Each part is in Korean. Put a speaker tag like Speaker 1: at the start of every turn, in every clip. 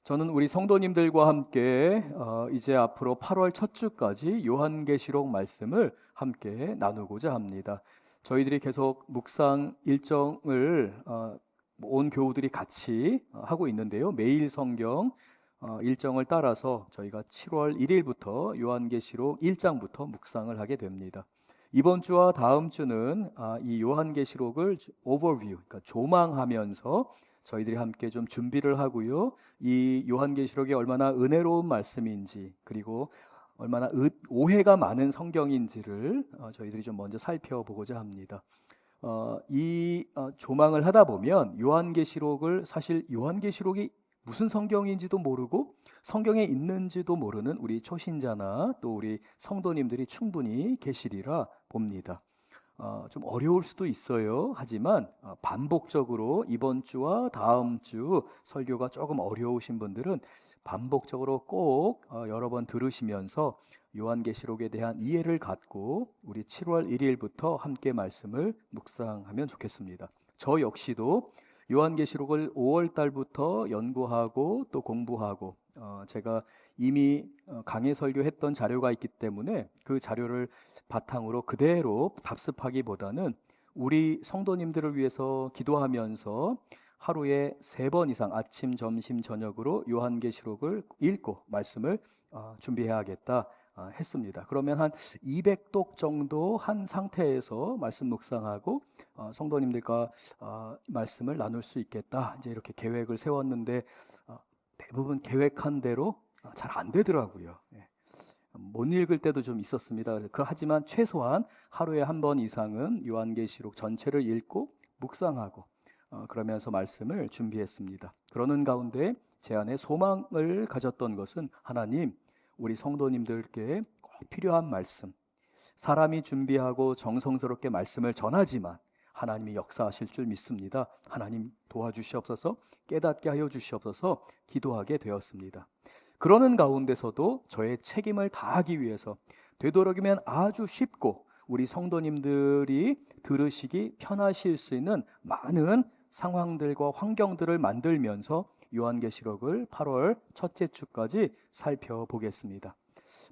Speaker 1: 저는 우리 성도님들과 함께 이제 앞으로 8월 첫 주까지 요한계시록 말씀을 함께 나누고자 합니다. 저희들이 계속 묵상 일정을 온 교우들이 같이 하고 있는데요. 매일 성경 일정을 따라서 저희가 7월 1일부터 요한계시록 1장부터 묵상을 하게 됩니다. 이번 주와 다음 주는 이 요한계시록을 오버뷰, 그러니까 조망하면서 저희들이 함께 좀 준비를 하고요. 이 요한계시록이 얼마나 은혜로운 말씀인지, 그리고 얼마나 오해가 많은 성경인지를 저희들이 좀 먼저 살펴보고자 합니다. 이 조망을 하다 보면 요한계시록을, 사실 요한계시록이 무슨 성경인지도 모르고 성경에 있는지도 모르는 우리 초신자나 또 우리 성도님들이 충분히 계시리라 봅니다. 좀 어려울 수도 있어요. 하지만 반복적으로 이번 주와 다음 주 설교가 조금 어려우신 분들은 반복적으로 꼭 여러 번 들으시면서 요한계시록에 대한 이해를 갖고 우리 7월 1일부터 함께 말씀을 묵상하면 좋겠습니다. 저 역시도 요한계시록을 5월 달부터 연구하고 또 공부하고 제가 이미 강해 설교했던 자료가 있기 때문에 그 자료를 바탕으로 그대로 답습하기보다는 우리 성도님들을 위해서 기도하면서 하루에 3번 이상 아침, 점심, 저녁으로 요한계시록을 읽고 말씀을 준비해야겠다 했습니다. 그러면 한 200독 정도 한 상태에서 말씀 묵상하고 성도님들과 말씀을 나눌 수 있겠다, 이제 이렇게 계획을 세웠는데 대부분 계획한 대로 잘 안 되더라고요. 못 읽을 때도 좀 있었습니다. 하지만 최소한 하루에 한 번 이상은 요한계시록 전체를 읽고 묵상하고 그러면서 말씀을 준비했습니다. 그러는 가운데 제 안에 소망을 가졌던 것은, 하나님, 우리 성도님들께 꼭 필요한 말씀, 사람이 준비하고 정성스럽게 말씀을 전하지만 하나님이 역사하실 줄 믿습니다. 하나님 도와주시옵소서, 깨닫게 하여 주시옵소서 기도하게 되었습니다. 그러는 가운데서도 저의 책임을 다하기 위해서 되도록이면 아주 쉽고 우리 성도님들이 들으시기 편하실 수 있는 많은 상황들과 환경들을 만들면서 요한계시록을 8월 첫째 주까지 살펴보겠습니다.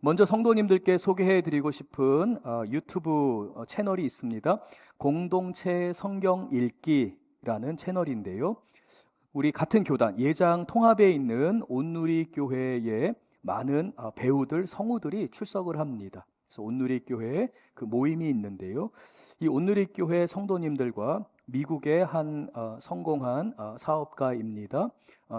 Speaker 1: 먼저 성도님들께 소개해드리고 싶은 유튜브 채널이 있습니다. 공동체 성경 읽기라는 채널인데요. 우리 같은 교단 예장 통합에 있는 온누리교회에 많은 배우들, 성우들이 출석을 합니다. 그래서 온누리교회에 그 모임이 있는데요. 이 온누리교회 성도님들과 미국의 한 성공한 사업가입니다.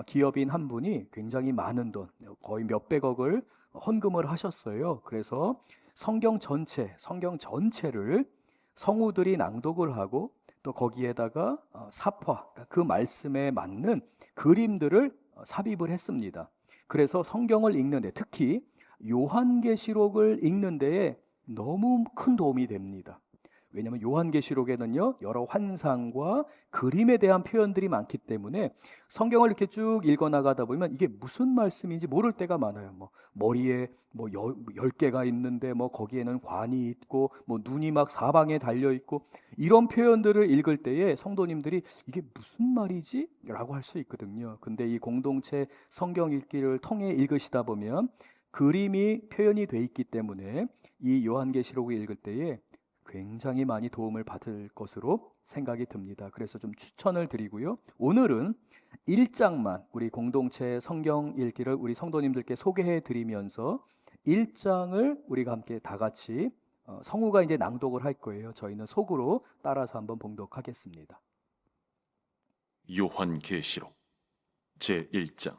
Speaker 1: 기업인 한 분이 굉장히 많은 돈, 거의 몇백억을 헌금을 하셨어요. 그래서 성경 전체를 성우들이 낭독을 하고 또 거기에다가 사파, 그 말씀에 맞는 그림들을 삽입을 했습니다. 그래서 성경을 읽는데, 특히 요한계시록을 읽는 데에 너무 큰 도움이 됩니다. 왜냐하면 요한계시록에는요, 여러 환상과 그림에 대한 표현들이 많기 때문에 성경을 이렇게 쭉 읽어나가다 보면 이게 무슨 말씀인지 모를 때가 많아요. 머리에 10개가 있는데 거기에는 관이 있고 눈이 막 사방에 달려 있고, 이런 표현들을 읽을 때에 성도님들이 이게 무슨 말이지? 라고 할 수 있거든요. 근데 이 공동체 성경 읽기를 통해 읽으시다 보면 그림이 표현이 돼 있기 때문에 이 요한계시록을 읽을 때에 굉장히 많이 도움을 받을 것으로 생각이 듭니다. 그래서 좀 추천을 드리고요. 오늘은 1장만 우리 공동체 성경 읽기를 우리 성도님들께 소개해 드리면서 1장을 우리가 함께 다 같이 성우가 이제 낭독을 할 거예요. 저희는 속으로 따라서 한번 봉독하겠습니다.
Speaker 2: 요한계시록 제1장.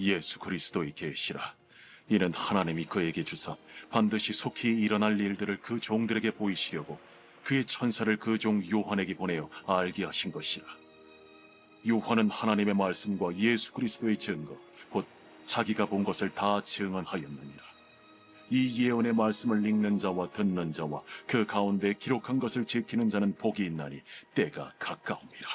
Speaker 2: 예수 그리스도의 계시라. 이는 하나님이 그에게 주사 반드시 속히 일어날 일들을 그 종들에게 보이시려고 그의 천사를 그 종 요한에게 보내어 알게 하신 것이라. 요한은 하나님의 말씀과 예수 그리스도의 증거, 곧 자기가 본 것을 다 증언하였느니라. 이 예언의 말씀을 읽는 자와 듣는 자와 그 가운데 기록한 것을 지키는 자는 복이 있나니 때가 가까움이라.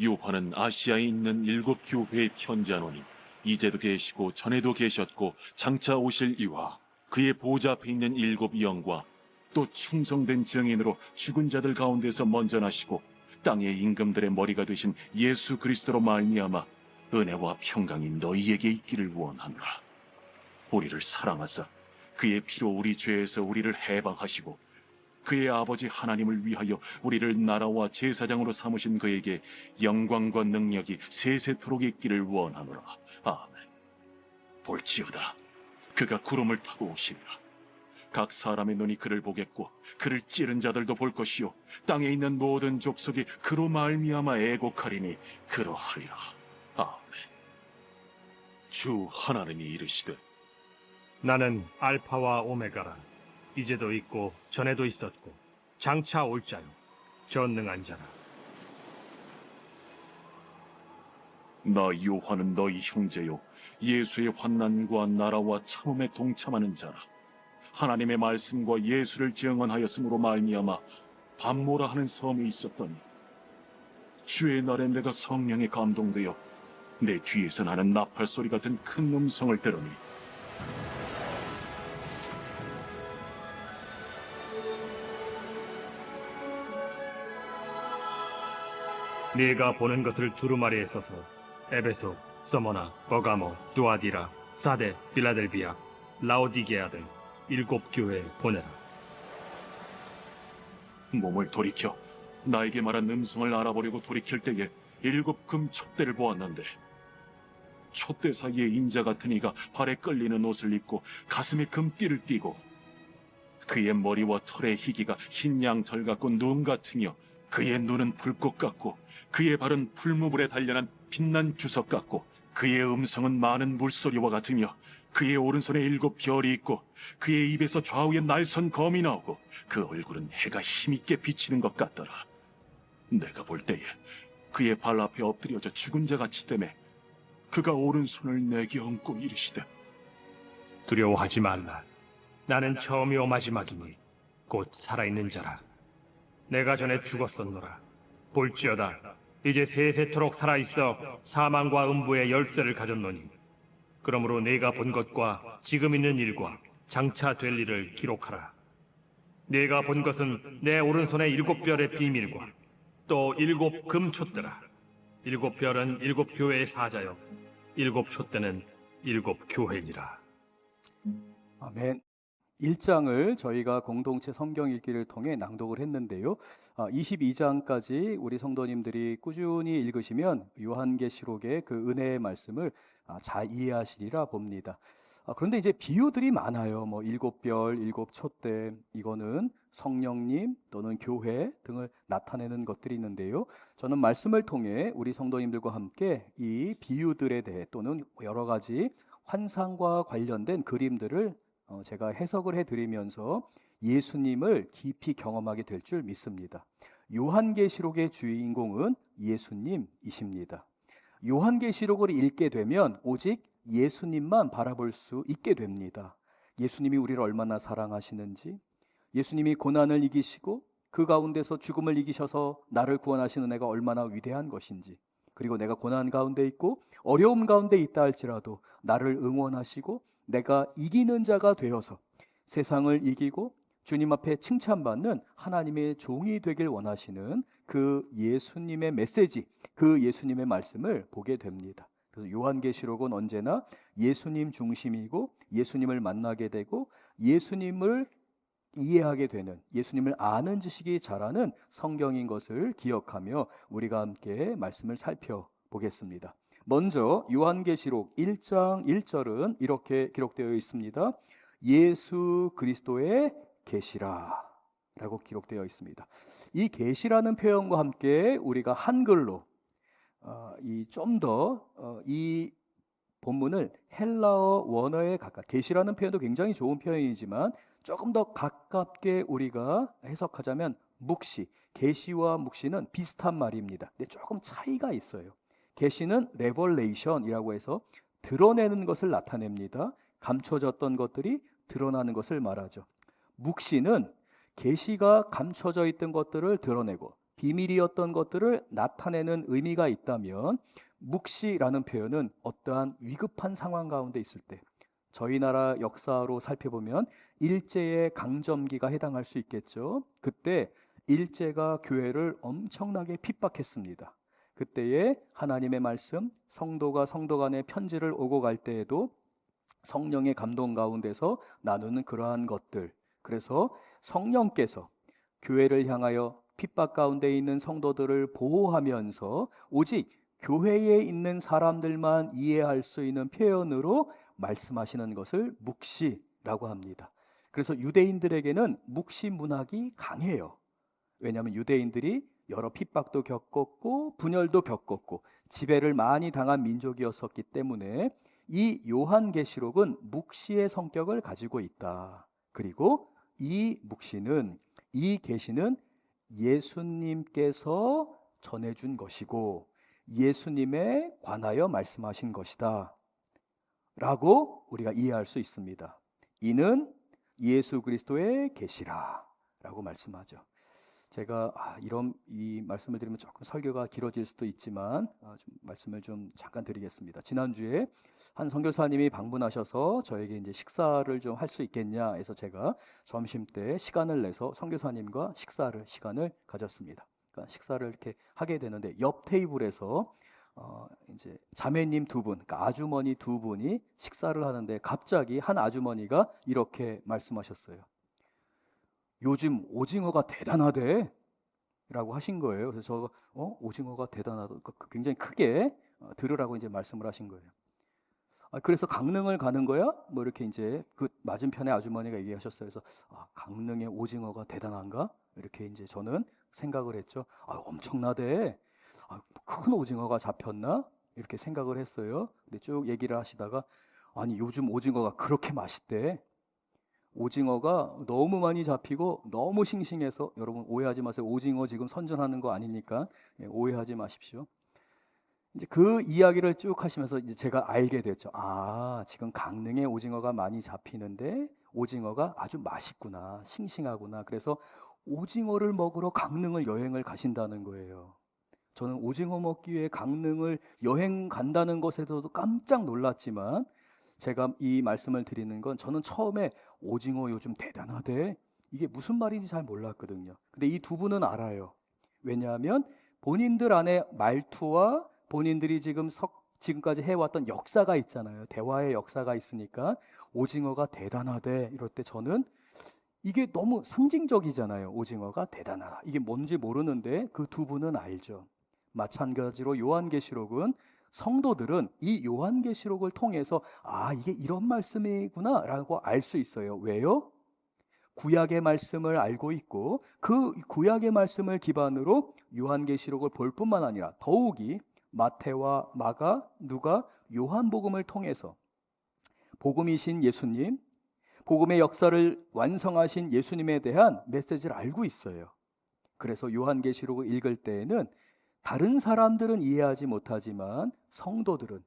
Speaker 2: 요한은 아시아에 있는 7 교회에 편지하노니, 이제도 계시고 전에도 계셨고 장차 오실 이와 그의 보좌 앞에 있는 7 영과 또 충성된 증인으로 죽은 자들 가운데서 먼저 나시고 땅의 임금들의 머리가 되신 예수 그리스도로 말미암아 은혜와 평강이 너희에게 있기를 원하노라. 우리를 사랑하사 그의 피로 우리 죄에서 우리를 해방하시고 그의 아버지 하나님을 위하여 우리를 나라와 제사장으로 삼으신 그에게 영광과 능력이 세세토록 있기를 원하노라. 아멘. 볼지어다 그가 구름을 타고 오시리라. 각 사람의 눈이 그를 보겠고 그를 찌른 자들도 볼 것이요 땅에 있는 모든 족속이 그로 말미암아 애곡하리니 그러하리라. 아멘. 주 하나님이 이르시되
Speaker 3: 나는 알파와 오메가라. 이제도 있고 전에도 있었고 장차 올 자요 전능한 자라.
Speaker 2: 나 요한은 너희 형제요 예수의 환난과 나라와 참음에 동참하는 자라. 하나님의 말씀과 예수를 증언하였으므로 말미암아 밤모라 하는 섬이 있었더니 주의 날에 내가 성령에 감동되어 내 뒤에서 나는 나팔 소리 같은 큰 음성을 들으니
Speaker 3: 네가 보는 것을 두루마리에 써서 에베소, 서머나, 버가모, 두아디라, 사데, 빌라델비아, 라오디게아들 7 교회에 보내라.
Speaker 2: 몸을 돌이켜 나에게 말한 음성을 알아보려고 돌이킬 때에 7 금 촛대를 보았는데 촛대 사이에 인자 같은 이가 발에 끌리는 옷을 입고 가슴에 금띠를 띠고 그의 머리와 털의 희기가 흰 양털 같고 눈 같으며 그의 눈은 불꽃 같고 그의 발은 풀무불에 단련한 빛난 주석 같고 그의 음성은 많은 물소리와 같으며 그의 오른손에 7 별이 있고 그의 입에서 좌우에 날선 검이 나오고 그 얼굴은 해가 힘있게 비치는 것 같더라. 내가 볼 때에 그의 발 앞에 엎드려져 죽은 자 같이 되매 그가 오른손을 내게 얹고 이르시되
Speaker 3: 두려워하지 말라. 나는 처음이요 마지막이니 곧 살아있는 자라. 내가 전에 죽었었노라. 볼지어다 이제 세세토록 살아있어 사망과 음부의 열쇠를 가졌노니 그러므로 내가 본 것과 지금 있는 일과 장차 될 일을 기록하라. 내가 본 것은 내 오른손의 7 별의 비밀과 또 7 금촛대라. 7 별은 7 교회의 사자요 7 촛대는 7 교회니라.
Speaker 1: 아멘. 1장을 저희가 공동체 성경 읽기를 통해 낭독을 했는데요. 22장까지 우리 성도님들이 꾸준히 읽으시면 요한계시록의 그 은혜의 말씀을 잘 이해하시리라 봅니다. 그런데 이제 비유들이 많아요. 뭐 7별, 7 촛대, 이거는 성령님 또는 교회 등을 나타내는 것들이 있는데요. 저는 말씀을 통해 우리 성도님들과 함께 이 비유들에 대해 또는 여러 가지 환상과 관련된 그림들을 제가 해석을 해드리면서 예수님을 깊이 경험하게 될 줄 믿습니다. 요한계시록의 주인공은 예수님이십니다. 요한계시록을 읽게 되면 오직 예수님만 바라볼 수 있게 됩니다. 예수님이 우리를 얼마나 사랑하시는지, 예수님이 고난을 이기시고 그 가운데서 죽음을 이기셔서 나를 구원하시는 은혜가 얼마나 위대한 것인지, 그리고 내가 고난 가운데 있고 어려움 가운데 있다 할지라도 나를 응원하시고 내가 이기는 자가 되어서 세상을 이기고 주님 앞에 칭찬받는 하나님의 종이 되길 원하시는 그 예수님의 메시지, 그 예수님의 말씀을 보게 됩니다. 그래서 요한계시록은 언제나 예수님 중심이고 예수님을 만나게 되고 예수님을 이해하게 되는, 예수님을 아는 지식이 자라는 성경인 것을 기억하며 우리가 함께 말씀을 살펴보겠습니다. 먼저 요한계시록 1장 1절은 이렇게 기록되어 있습니다. 예수 그리스도의 계시라 라고 기록되어 있습니다. 이 계시라는 표현과 함께 우리가 한글로 좀 더 이 본문을 헬라어 원어에 가깝게, 계시라는 표현도 굉장히 좋은 표현이지만 조금 더 가깝게 우리가 해석하자면 묵시, 계시와 묵시는 비슷한 말입니다. 근데 조금 차이가 있어요. 계시는 레벌레이션이라고 해서 드러내는 것을 나타냅니다. 감춰졌던 것들이 드러나는 것을 말하죠. 묵시는 계시가 감춰져 있던 것들을 드러내고 비밀이었던 것들을 나타내는 의미가 있다면, 묵시라는 표현은 어떠한 위급한 상황 가운데 있을 때, 저희 나라 역사로 살펴보면 일제의 강점기가 해당할 수 있겠죠. 그때 일제가 교회를 엄청나게 핍박했습니다. 그때에 하나님의 말씀, 성도가 성도 간의 편지를 오고 갈 때에도 성령의 감동 가운데서 나누는 그러한 것들, 그래서 성령께서 교회를 향하여 핍박 가운데 있는 성도들을 보호하면서 오직 교회에 있는 사람들만 이해할 수 있는 표현으로 말씀하시는 것을 묵시라고 합니다. 그래서 유대인들에게는 묵시 문학이 강해요. 왜냐하면 유대인들이 여러 핍박도 겪었고 분열도 겪었고 지배를 많이 당한 민족이었었기 때문에 이 요한계시록은 묵시의 성격을 가지고 있다. 그리고 이 묵시는, 이 계시는 예수님께서 전해준 것이고 예수님에 관하여 말씀하신 것이다 라고 우리가 이해할 수 있습니다. 이는 예수 그리스도의 계시라 라고 말씀하죠. 제가 이 말씀을 드리면 조금 설교가 길어질 수도 있지만 좀 말씀을 좀 잠깐 드리겠습니다. 지난주에 한 선교사님이 방문하셔서 저에게 이제 식사를 좀 할 수 있겠냐 해서 제가 점심 때 시간을 내서 선교사님과 시간을 가졌습니다. 그러니까 식사를 이렇게 하게 되는데 옆 테이블에서 이제 자매님 두 분, 그러니까 아주머니 두 분이 식사를 하는데 갑자기 한 아주머니가 이렇게 말씀하셨어요. 요즘 오징어가 대단하대 라고 하신 거예요. 그래서 제가 오징어가 대단하다, 굉장히 크게 들으라고 이제 말씀을 하신 거예요. 그래서 강릉을 가는 거야? 뭐 이렇게 이제 그 맞은편에 아주머니가 얘기하셨어요. 그래서 강릉의 오징어가 대단한가? 이렇게 이제 저는 생각을 했죠. 엄청나대. 큰 오징어가 잡혔나? 이렇게 생각을 했어요. 근데 쭉 얘기를 하시다가 아니 요즘 오징어가 그렇게 맛있대. 오징어가 너무 많이 잡히고 너무 싱싱해서, 여러분 오해하지 마세요. 오징어 지금 선전하는 거 아니니까 오해하지 마십시오. 이제 그 이야기를 쭉 하시면서 이제 제가 알게 됐죠. 지금 강릉에 오징어가 많이 잡히는데 오징어가 아주 맛있구나, 싱싱하구나. 그래서 오징어를 먹으러 강릉을 여행을 가신다는 거예요. 저는 오징어 먹기 위해 강릉을 여행 간다는 것에서도 깜짝 놀랐지만 제가 이 말씀을 드리는 건 저는 처음에 오징어 요즘 대단하대, 이게 무슨 말인지 잘 몰랐거든요. 근데 이 두 분은 알아요. 왜냐하면 본인들 안에 말투와 본인들이 지금까지 해왔던 역사가 있잖아요. 대화의 역사가 있으니까 오징어가 대단하대 이럴 때 저는 이게 너무 상징적이잖아요. 오징어가 대단하다, 이게 뭔지 모르는데 그 두 분은 알죠. 마찬가지로 요한계시록은 성도들은 이 요한계시록을 통해서 이게 이런 말씀이구나 라고 알 수 있어요. 왜요? 구약의 말씀을 알고 있고 그 구약의 말씀을 기반으로 요한계시록을 볼 뿐만 아니라 더욱이 마태와 마가, 누가, 요한복음을 통해서 복음이신 예수님, 복음의 역사를 완성하신 예수님에 대한 메시지를 알고 있어요. 그래서 요한계시록을 읽을 때에는 다른 사람들은 이해하지 못하지만 성도들은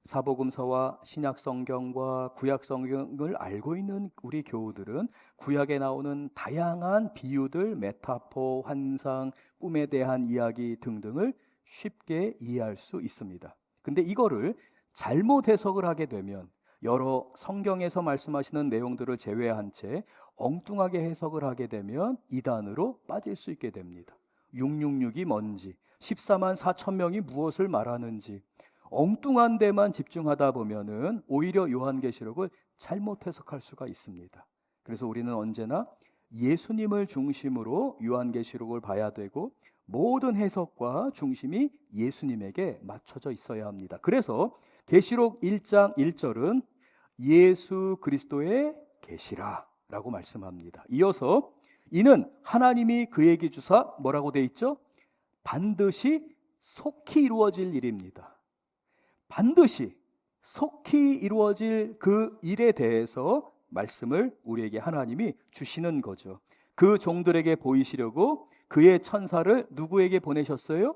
Speaker 1: 사복음서와 신약성경과 구약성경을 알고 있는 우리 교우들은 구약에 나오는 다양한 비유들, 메타포, 환상, 꿈에 대한 이야기 등등을 쉽게 이해할 수 있습니다. 근데 이거를 잘못 해석을 하게 되면 여러 성경에서 말씀하시는 내용들을 제외한 채 엉뚱하게 해석을 하게 되면 이단으로 빠질 수 있게 됩니다. 666이 뭔지, 14만 4천 명이 무엇을 말하는지 엉뚱한 데만 집중하다 보면은 오히려 요한계시록을 잘못 해석할 수가 있습니다. 그래서 우리는 언제나 예수님을 중심으로 요한계시록을 봐야 되고 모든 해석과 중심이 예수님에게 맞춰져 있어야 합니다. 그래서 계시록 1장 1절은 예수 그리스도의 계시라라고 말씀합니다. 이어서 이는 하나님이 그에게 주사 뭐라고 돼 있죠? 반드시 속히 이루어질 일입니다. 반드시 속히 이루어질 그 일에 대해서 말씀을 우리에게 하나님이 주시는 거죠. 그 종들에게 보이시려고 그의 천사를 누구에게 보내셨어요?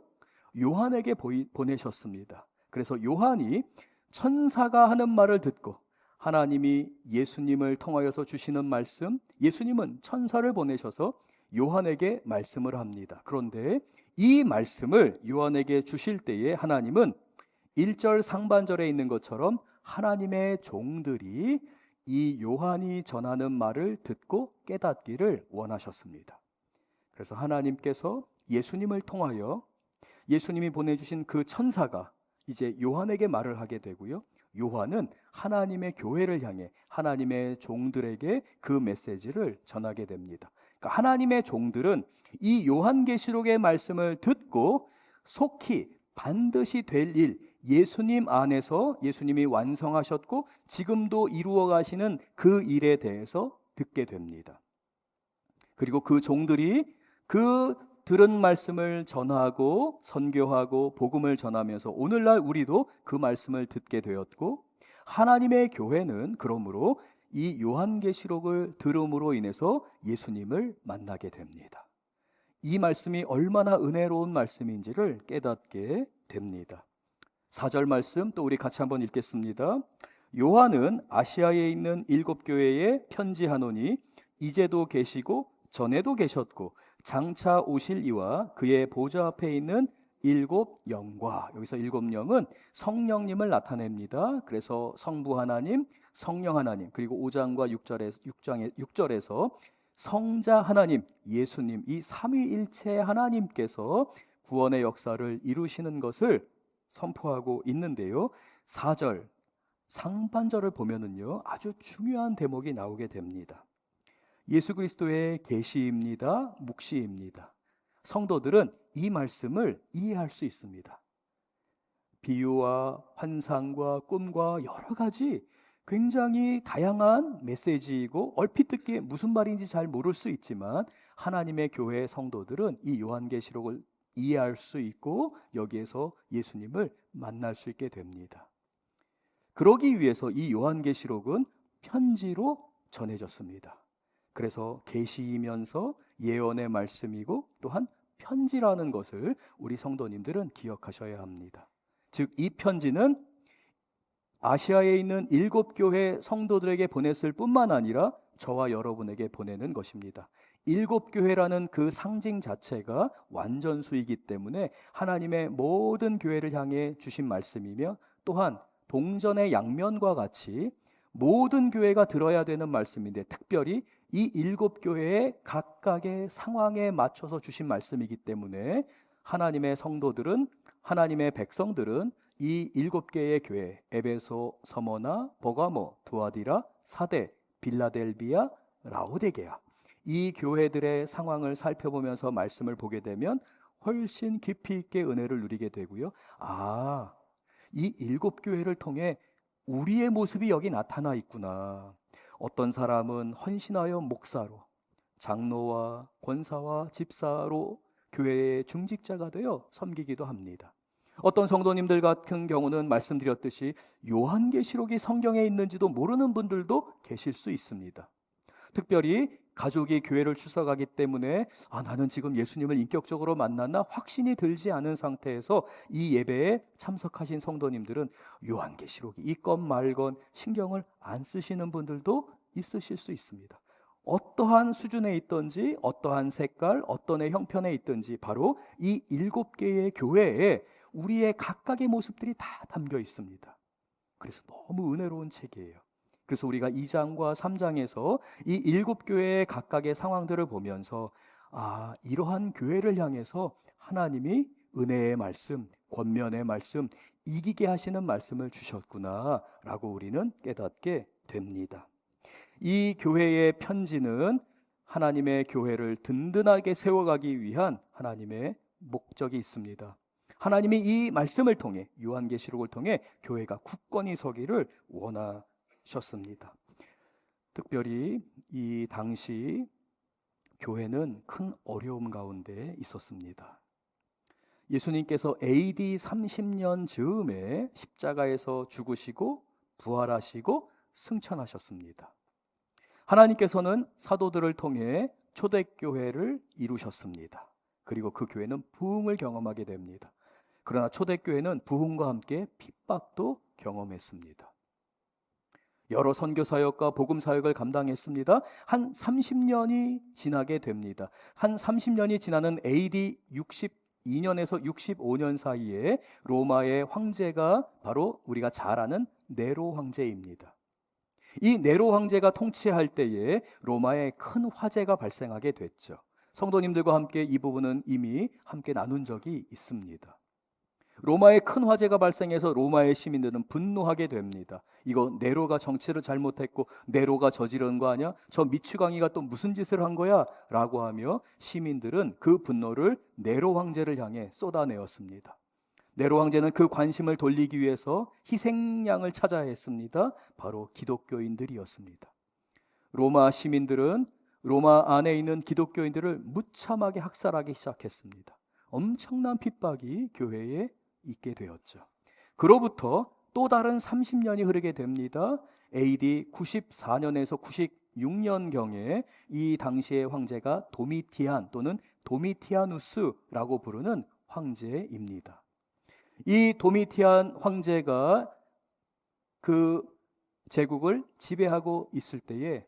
Speaker 1: 요한에게 보내셨습니다. 그래서 요한이 천사가 하는 말을 듣고 하나님이 예수님을 통하여서 주시는 말씀, 예수님은 천사를 보내셔서 요한에게 말씀을 합니다. 그런데 이 말씀을 요한에게 주실 때에 하나님은 1절 상반절에 있는 것처럼 하나님의 종들이 이 요한이 전하는 말을 듣고 깨닫기를 원하셨습니다. 그래서 하나님께서 예수님을 통하여 예수님이 보내주신 그 천사가 이제 요한에게 말을 하게 되고요. 요한은 하나님의 교회를 향해 하나님의 종들에게 그 메시지를 전하게 됩니다. 그러니까 하나님의 종들은 이 요한계시록의 말씀을 듣고 속히 반드시 될 일, 예수님 안에서 예수님이 완성하셨고 지금도 이루어 가시는 그 일에 대해서 듣게 됩니다. 그리고 그 종들이 그 들은 말씀을 전하고 선교하고 복음을 전하면서 오늘날 우리도 그 말씀을 듣게 되었고, 하나님의 교회는 그러므로 이 요한계시록을 들음으로 인해서 예수님을 만나게 됩니다. 이 말씀이 얼마나 은혜로운 말씀인지를 깨닫게 됩니다. 4절 말씀 또 우리 같이 한번 읽겠습니다. 요한은 아시아에 있는 7교회에 편지하노니 이제도 계시고 전에도 계셨고 장차 오실 이와 그의 보좌 앞에 있는 7영과, 여기서 7영은 성령님을 나타냅니다. 그래서 성부 하나님, 성령 하나님, 그리고 5장과 6절에서 성자 하나님, 예수님, 이 삼위일체 하나님께서 구원의 역사를 이루시는 것을 선포하고 있는데요. 4절 상반절을 보면은요, 아주 중요한 대목이 나오게 됩니다. 예수 그리스도의 계시입니다. 묵시입니다. 성도들은 이 말씀을 이해할 수 있습니다. 비유와 환상과 꿈과 여러 가지 굉장히 다양한 메시지이고 얼핏 듣기에 무슨 말인지 잘 모를 수 있지만 하나님의 교회 성도들은 이 요한계시록을 이해할 수 있고 여기에서 예수님을 만날 수 있게 됩니다. 그러기 위해서 이 요한계시록은 편지로 전해졌습니다. 그래서 계시이면서 예언의 말씀이고 또한 편지라는 것을 우리 성도님들은 기억하셔야 합니다. 즉 이 편지는 아시아에 있는 7교회 성도들에게 보냈을 뿐만 아니라 저와 여러분에게 보내는 것입니다. 7교회라는 그 상징 자체가 완전수이기 때문에 하나님의 모든 교회를 향해 주신 말씀이며 또한 동전의 양면과 같이 모든 교회가 들어야 되는 말씀인데 특별히 이 7교회의 각각의 상황에 맞춰서 주신 말씀이기 때문에 하나님의 성도들은, 하나님의 백성들은 이 7개의 교회, 에베소, 서머나, 버가모, 두아디라, 사대, 빌라델비아, 라오디게아, 이 교회들의 상황을 살펴보면서 말씀을 보게 되면 훨씬 깊이 있게 은혜를 누리게 되고요. 이 7교회를 통해 우리의 모습이 여기 나타나 있구나. 어떤 사람은 헌신하여 목사로, 장로와 권사와 집사로 교회의 중직자가 되어 섬기기도 합니다. 어떤 성도님들 같은 경우는 말씀드렸듯이 요한계시록이 성경에 있는지도 모르는 분들도 계실 수 있습니다. 특별히 가족이 교회를 출석하기 때문에 나는 지금 예수님을 인격적으로 만났나 확신이 들지 않은 상태에서 이 예배에 참석하신 성도님들은 요한계시록이 있건 말건 신경을 안 쓰시는 분들도 있으실 수 있습니다. 어떠한 수준에 있든지 어떠한 색깔, 어떤 형편에 있든지 바로 이 7개의 교회에 우리의 각각의 모습들이 다 담겨 있습니다. 그래서 너무 은혜로운 책이에요. 그래서 우리가 2장과 3장에서 이 7교회의 각각의 상황들을 보면서 이러한 교회를 향해서 하나님이 은혜의 말씀, 권면의 말씀, 이기게 하시는 말씀을 주셨구나 라고 우리는 깨닫게 됩니다. 이 교회의 편지는 하나님의 교회를 든든하게 세워가기 위한 하나님의 목적이 있습니다. 하나님이 이 말씀을 통해, 요한계시록을 통해 교회가 굳건히 서기를 원하셨습니다. 특별히 이 당시 교회는 큰 어려움 가운데 있었습니다. 예수님께서 AD 30년 즈음에 십자가에서 죽으시고 부활하시고 승천하셨습니다. 하나님께서는 사도들을 통해 초대교회를 이루셨습니다. 그리고 그 교회는 부흥을 경험하게 됩니다. 그러나 초대교회는 부흥과 함께 핍박도 경험했습니다. 여러 선교사역과 복음사역을 감당했습니다. 한 30년이 지나게 됩니다. 한 30년이 지나는 AD 62년에서 65년 사이에 로마의 황제가 바로 우리가 잘 아는 네로 황제입니다. 이 네로 황제가 통치할 때에 로마에 큰 화재가 발생하게 됐죠. 성도님들과 함께 이 부분은 이미 함께 나눈 적이 있습니다. 로마에 큰 화재가 발생해서 로마의 시민들은 분노하게 됩니다. 이거 네로가 정치를 잘못했고 네로가 저지른 거 아니야? 저 미추광이가 또 무슨 짓을 한 거야? 라고 하며 시민들은 그 분노를 네로 황제를 향해 쏟아내었습니다. 네로 황제는 그 관심을 돌리기 위해서 희생양을 찾아야 했습니다. 바로 기독교인들이었습니다. 로마 시민들은 로마 안에 있는 기독교인들을 무참하게 학살하기 시작했습니다. 엄청난 핍박이 교회에 있게 되었죠. 그로부터 또 다른 30년이 흐르게 됩니다. AD 94년에서 96년경에 이 당시의 황제가 도미티안 또는 도미티아누스라고 부르는 황제입니다. 이 도미티안 황제가 그 제국을 지배하고 있을 때에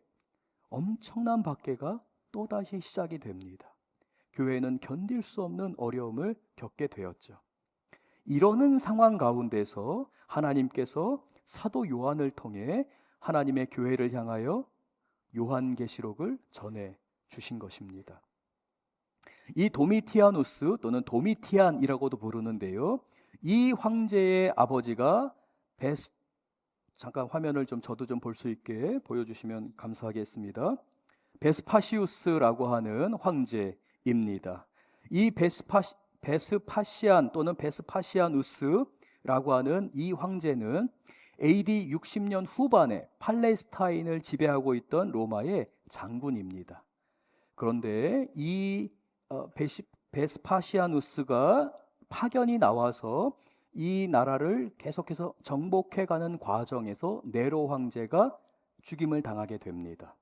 Speaker 1: 엄청난 박해가 또다시 시작이 됩니다. 교회는 견딜 수 없는 어려움을 겪게 되었죠. 이러는 상황 가운데서 하나님께서 사도 요한을 통해 하나님의 교회를 향하여 요한계시록을 전해 주신 것입니다. 이 도미티아누스 또는 도미티안이라고도 부르는데요. 이 황제의 아버지가 잠깐 화면을 저도 좀 볼 수 있게 보여주시면 감사하겠습니다. 베스파시우스라고 하는 황제입니다. 이 베스파시안 또는 베스파시아누스라고 하는 이 황제는 AD 60년 후반에 팔레스타인을 지배하고 있던 로마의 장군입니다. 그런데 이 베스파시아누스가 파견이 나와서 이 나라를 계속해서 정복해가는 과정에서 네로 황제가 죽임을 당하게 됩니다.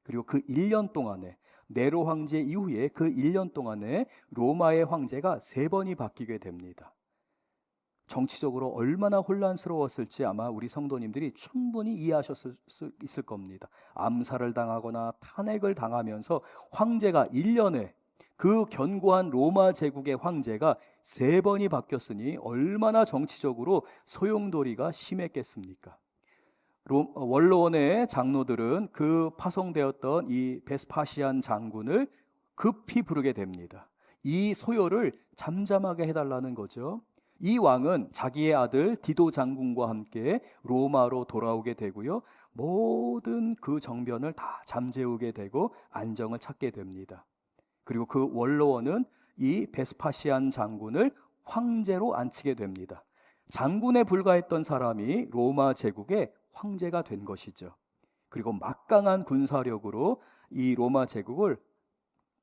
Speaker 1: 그리고 그 1년 동안에 네로 황제 이후에 그 1년 동안에 로마의 황제가 3번이 바뀌게 됩니다. 정치적으로 얼마나 혼란스러웠을지 아마 우리 성도님들이 충분히 이해하셨을 수 있을 겁니다. 암살을 당하거나 탄핵을 당하면서 황제가 1년에 그 견고한 로마 제국의 황제가 3번이 바뀌었으니 얼마나 정치적으로 소용돌이가 심했겠습니까? 원로원의 장로들은 그 파송되었던 이 베스파시안 장군을 급히 부르게 됩니다. 이 소요를 잠잠하게 해달라는 거죠. 이 왕은 자기의 아들 디도 장군과 함께 로마로 돌아오게 되고요. 모든 그 정변을 다 잠재우게 되고 안정을 찾게 됩니다. 그리고 그 원로원은 이 베스파시안 장군을 황제로 앉히게 됩니다. 장군에 불과했던 사람이 로마 제국의 황제가 된 것이죠. 그리고 막강한 군사력으로 이 로마 제국을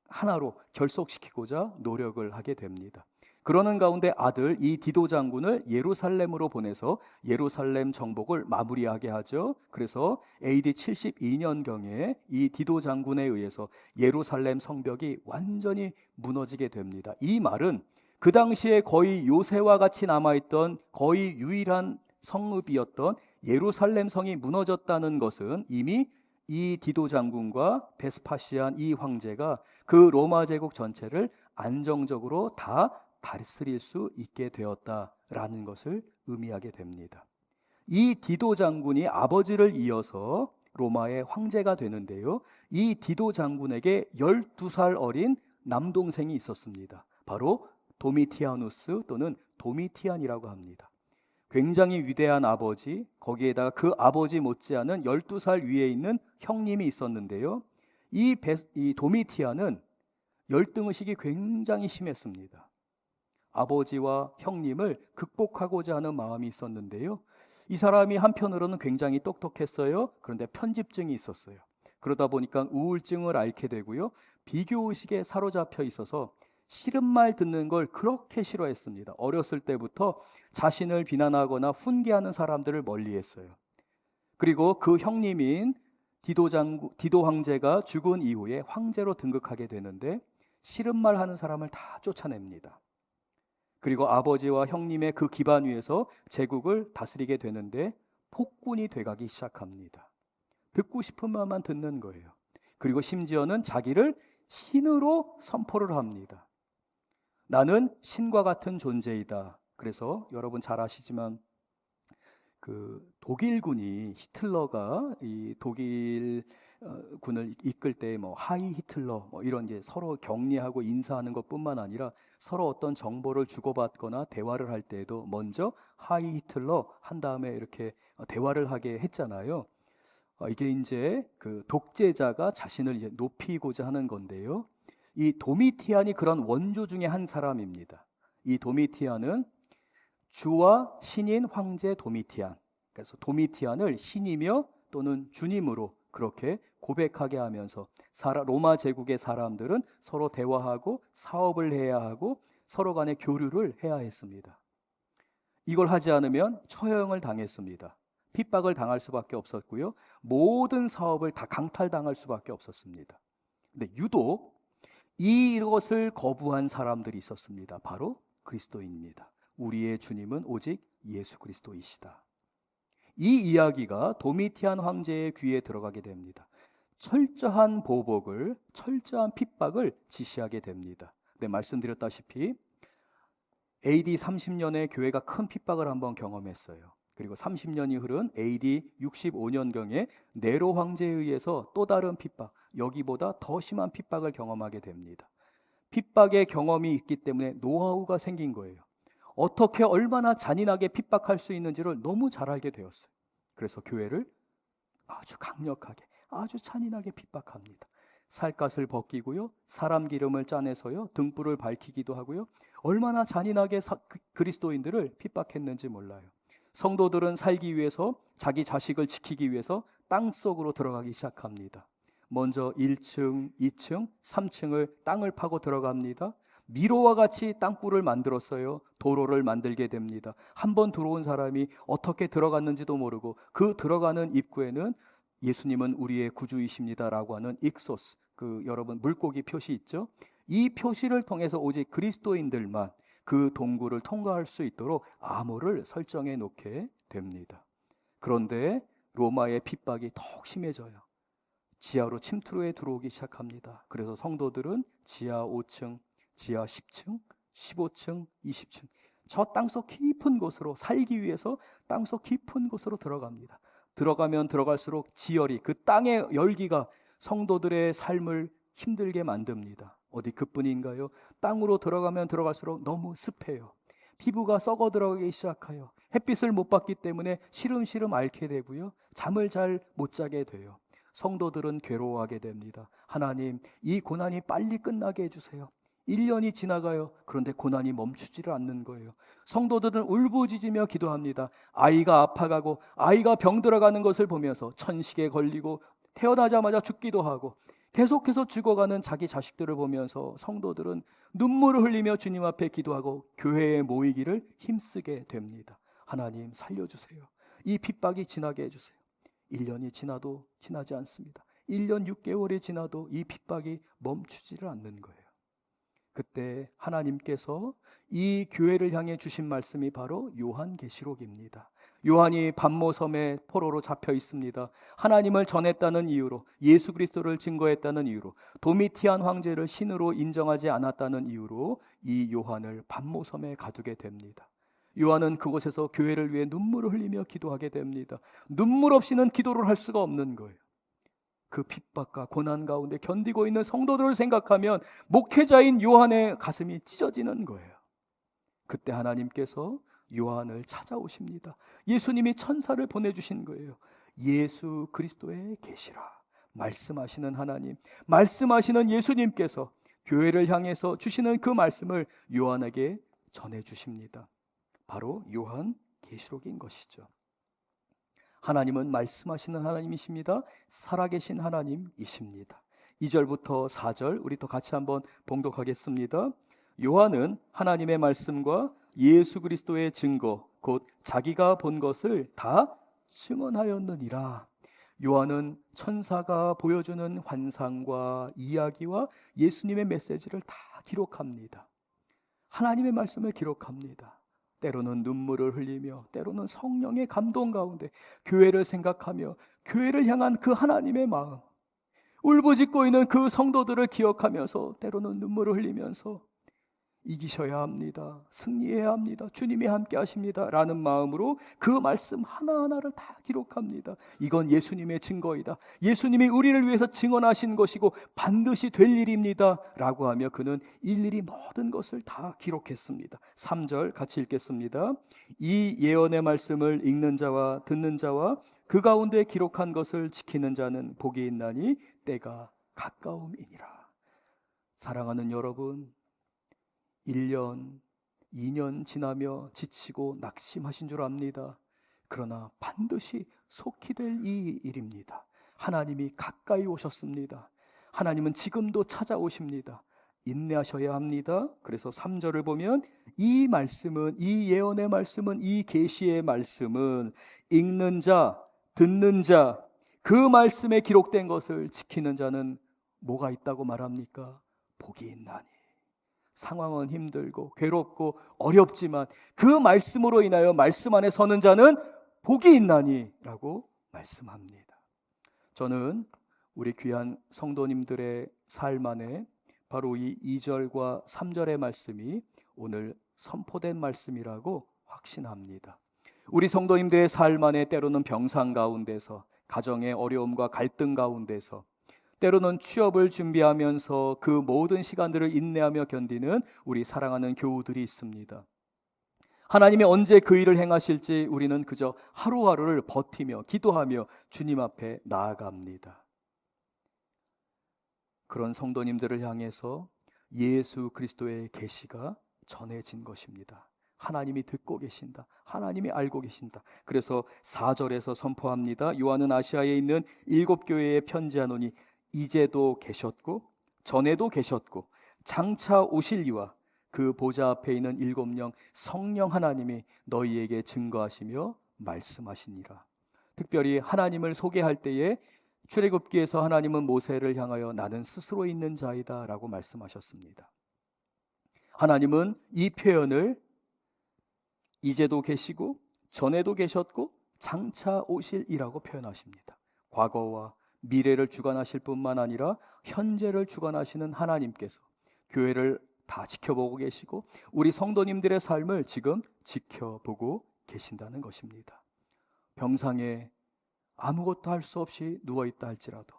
Speaker 1: 하나로 결속시키고자 노력을 하게 됩니다. 그러는 가운데 아들 이 디도 장군을 예루살렘으로 보내서 예루살렘 정복을 마무리하게 하죠. 그래서 AD 72년경에 이 디도 장군에 의해서 예루살렘 성벽이 완전히 무너지게 됩니다. 이 말은 그 당시에 거의 요새와 같이 남아있던 거의 유일한 성읍이었던 예루살렘 성이 무너졌다는 것은 이미 이 디도 장군과 베스파시안 이 황제가 그 로마 제국 전체를 안정적으로 다 다스릴 수 있게 되었다라는 것을 의미하게 됩니다. 이 디도 장군이 아버지를 이어서 로마의 황제가 되는데요. 이 디도 장군에게 12살 어린 남동생이 있었습니다. 바로 도미티아누스 또는 도미티안이라고 합니다. 굉장히 위대한 아버지, 거기에다가 그 아버지 못지않은 12살 위에 있는 형님이 있었는데요. 이 도미티안은 열등의식이 굉장히 심했습니다. 아버지와 형님을 극복하고자 하는 마음이 있었는데요. 이 사람이 한편으로는 굉장히 똑똑했어요. 그런데 편집증이 있었어요. 그러다 보니까 우울증을 앓게 되고요. 비교의식에 사로잡혀 있어서 싫은 말 듣는 걸 그렇게 싫어했습니다. 어렸을 때부터 자신을 비난하거나 훈계하는 사람들을 멀리했어요. 그리고 그 형님인 디도 황제가 죽은 이후에 황제로 등극하게 되는데 싫은 말 하는 사람을 다 쫓아냅니다. 그리고 아버지와 형님의 그 기반 위에서 제국을 다스리게 되는데 폭군이 돼가기 시작합니다. 듣고 싶은 말만 듣는 거예요. 그리고 심지어는 자기를 신으로 선포를 합니다. 나는 신과 같은 존재이다. 그래서 여러분 잘 아시지만 그 독일군이 히틀러가 이 독일 군을 이끌 때 뭐 하이 히틀러 뭐 이런 이제 서로 격리하고 인사하는 것뿐만 아니라 서로 어떤 정보를 주고받거나 대화를 할 때에도 먼저 하이 히틀러 한 다음에 이렇게 대화를 하게 했잖아요. 이게 이제 그 독재자가 자신을 이제 높이고자 하는 건데요. 이 도미티안이 그런 원조 중에 한 사람입니다. 이 도미티안은 주와 신인 황제 도미티안. 그래서 도미티안을 신이며 또는 주님으로 그렇게 고백하게 하면서 로마 제국의 사람들은 서로 대화하고 사업을 해야 하고 서로 간의 교류를 해야 했습니다. 이걸 하지 않으면 처형을 당했습니다. 핍박을 당할 수밖에 없었고요. 모든 사업을 다 강탈당할 수밖에 없었습니다. 근데 유독 이것을 거부한 사람들이 있었습니다. 바로 그리스도인입니다. 우리의 주님은 오직 예수 그리스도이시다. 이 이야기가 도미티안 황제의 귀에 들어가게 됩니다. 철저한 보복을, 철저한 핍박을 지시하게 됩니다. 네, 말씀드렸다시피 AD 30년에 교회가 큰 핍박을 한번 경험했어요. 그리고 30년이 흐른 AD 65년경에 네로 황제에 의해서 또 다른 핍박, 여기보다 더 심한 핍박을 경험하게 됩니다. 핍박의 경험이 있기 때문에 노하우가 생긴 거예요. 어떻게 얼마나 잔인하게 핍박할 수 있는지를 너무 잘 알게 되었어요. 그래서 교회를 아주 강력하게, 아주 잔인하게 핍박합니다. 살갗을 벗기고요, 사람 기름을 짜내서요, 등불을 밝히기도 하고요. 얼마나 잔인하게 그리스도인들을 핍박했는지 몰라요. 성도들은 살기 위해서, 자기 자식을 지키기 위해서 땅속으로 들어가기 시작합니다. 먼저 1층, 2층, 3층을 땅을 파고 들어갑니다. 미로와 같이 땅굴을 만들었어요. 도로를 만들게 됩니다. 한번 들어온 사람이 어떻게 들어갔는지도 모르고 그 들어가는 입구에는 예수님은 우리의 구주이십니다라고 하는 익소스, 여러분 물고기 표시 있죠? 이 표시를 통해서 오직 그리스도인들만 그 동굴을 통과할 수 있도록 암호를 설정해 놓게 됩니다. 그런데 로마의 핍박이 더욱 심해져요. 지하로 침투로에 들어오기 시작합니다. 그래서 성도들은 지하 5층, 지하 10층, 15층, 20층 저 땅속 깊은 곳으로 살기 위해서 땅속 깊은 곳으로 들어갑니다. 들어가면 들어갈수록 지열이, 그 땅의 열기가 성도들의 삶을 힘들게 만듭니다. 어디 그뿐인가요? 땅으로 들어가면 들어갈수록 너무 습해요. 피부가 썩어 들어가기 시작해요. 햇빛을 못 받기 때문에 시름시름 앓게 되고요. 잠을 잘 못 자게 돼요. 성도들은 괴로워하게 됩니다. 하나님, 이 고난이 빨리 끝나게 해주세요. 1년이 지나가요. 그런데 고난이 멈추지를 않는 거예요. 성도들은 울부짖으며 기도합니다. 아이가 아파가고 아이가 병들어가는 것을 보면서 천식에 걸리고 태어나자마자 죽기도 하고 계속해서 죽어가는 자기 자식들을 보면서 성도들은 눈물을 흘리며 주님 앞에 기도하고 교회에 모이기를 힘쓰게 됩니다. 하나님 살려주세요. 이 핍박이 지나게 해주세요. 1년이 지나도 지나지 않습니다. 1년 6개월이 지나도 이 핍박이 멈추지를 않는 거예요. 그때 하나님께서 이 교회를 향해 주신 말씀이 바로 요한계시록입니다. 요한이 반모섬에 포로로 잡혀 있습니다. 하나님을 전했다는 이유로, 예수 그리스도를 증거했다는 이유로, 도미티안 황제를 신으로 인정하지 않았다는 이유로 이 요한을 반모섬에 가두게 됩니다. 요한은 그곳에서 교회를 위해 눈물을 흘리며 기도하게 됩니다. 눈물 없이는 기도를 할 수가 없는 거예요. 그 핍박과 고난 가운데 견디고 있는 성도들을 생각하면 목회자인 요한의 가슴이 찢어지는 거예요. 그때 하나님께서 요한을 찾아오십니다. 예수님이 천사를 보내주신 거예요. 예수 그리스도의 계시라 말씀하시는 하나님, 말씀하시는 예수님께서 교회를 향해서 주시는 그 말씀을 요한에게 전해주십니다. 바로 요한계시록인 것이죠. 하나님은 말씀하시는 하나님이십니다. 살아계신 하나님이십니다. 2절부터 4절 우리 또 같이 한번 봉독하겠습니다. 요한은 하나님의 말씀과 예수 그리스도의 증거 곧 자기가 본 것을 다 증언하였느니라. 요한은 천사가 보여주는 환상과 이야기와 예수님의 메시지를 다 기록합니다. 하나님의 말씀을 기록합니다. 때로는 눈물을 흘리며 때로는 성령의 감동 가운데 교회를 생각하며 교회를 향한 그 하나님의 마음, 울부짖고 있는 그 성도들을 기억하면서 때로는 눈물을 흘리면서 이기셔야 합니다. 승리해야 합니다. 주님이 함께 하십니다. 라는 마음으로 그 말씀 하나하나를 다 기록합니다. 이건 예수님의 증거이다. 예수님이 우리를 위해서 증언하신 것이고 반드시 될 일입니다. 라고 하며 그는 일일이 모든 것을 다 기록했습니다. 3절 같이 읽겠습니다. 이 예언의 말씀을 읽는 자와 듣는 자와 그 가운데 기록한 것을 지키는 자는 복이 있나니 때가 가까움이니라. 사랑하는 여러분, 1년, 2년 지나며 지치고 낙심하신 줄 압니다. 그러나 반드시 속히 될 이 일입니다. 하나님이 가까이 오셨습니다. 하나님은 지금도 찾아오십니다. 인내하셔야 합니다. 그래서 3절을 보면 이 말씀은, 이 예언의 말씀은, 이 계시의 말씀은 읽는 자, 듣는 자, 그 말씀에 기록된 것을 지키는 자는 뭐가 있다고 말합니까? 복이 있나니. 상황은 힘들고 괴롭고 어렵지만 그 말씀으로 인하여 말씀 안에 서는 자는 복이 있나니 라고 말씀합니다. 저는 우리 귀한 성도님들의 삶 안에 바로 이 2절과 3절의 말씀이 오늘 선포된 말씀이라고 확신합니다. 우리 성도님들의 삶 안에 때로는 병상 가운데서, 가정의 어려움과 갈등 가운데서, 때로는 취업을 준비하면서 그 모든 시간들을 인내하며 견디는 우리 사랑하는 교우들이 있습니다. 하나님이 언제 그 일을 행하실지 우리는 그저 하루하루를 버티며 기도하며 주님 앞에 나아갑니다. 그런 성도님들을 향해서 예수 그리스도의 계시가 전해진 것입니다. 하나님이 듣고 계신다. 하나님이 알고 계신다. 그래서 4절에서 선포합니다. 요한은 아시아에 있는 7교회에 편지하노니 이제도 계셨고 전에도 계셨고 장차 오실 이와 그 보좌 앞에 있는 7명 성령 하나님이 너희에게 증거하시며 말씀하시니라. 특별히 하나님을 소개할 때에 출애굽기에서 하나님은 모세를 향하여 나는 스스로 있는 자이다 라고 말씀하셨습니다. 하나님은 이 표현을 이제도 계시고 전에도 계셨고 장차 오실 이라고 표현하십니다. 과거와 미래를 주관하실 뿐만 아니라 현재를 주관하시는 하나님께서 교회를 다 지켜보고 계시고 우리 성도님들의 삶을 지금 지켜보고 계신다는 것입니다. 병상에 아무것도 할 수 없이 누워있다 할지라도,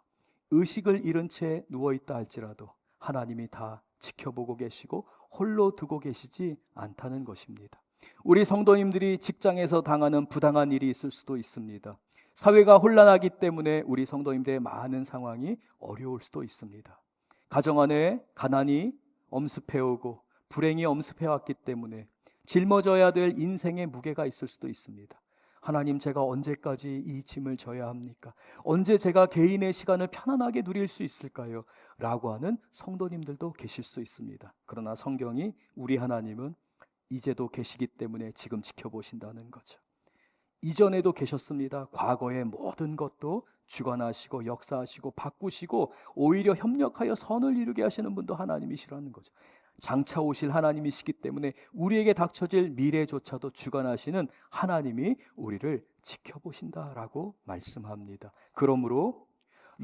Speaker 1: 의식을 잃은 채 누워있다 할지라도 하나님이 다 지켜보고 계시고 홀로 두고 계시지 않다는 것입니다. 우리 성도님들이 직장에서 당하는 부당한 일이 있을 수도 있습니다. 사회가 혼란하기 때문에 우리 성도님들의 많은 상황이 어려울 수도 있습니다. 가정 안에 가난이 엄습해오고 불행이 엄습해왔기 때문에 짊어져야 될 인생의 무게가 있을 수도 있습니다. 하나님, 제가 언제까지 이 짐을 져야 합니까? 언제 제가 개인의 시간을 편안하게 누릴 수 있을까요? 라고 하는 성도님들도 계실 수 있습니다. 그러나 성경이 우리 하나님은 이제도 계시기 때문에 지금 지켜보신다는 거죠. 이전에도 계셨습니다. 과거의 모든 것도 주관하시고 역사하시고 바꾸시고 오히려 협력하여 선을 이루게 하시는 분도 하나님이시라는 거죠. 장차 오실 하나님이시기 때문에 우리에게 닥쳐질 미래조차도 주관하시는 하나님이 우리를 지켜보신다라고 말씀합니다. 그러므로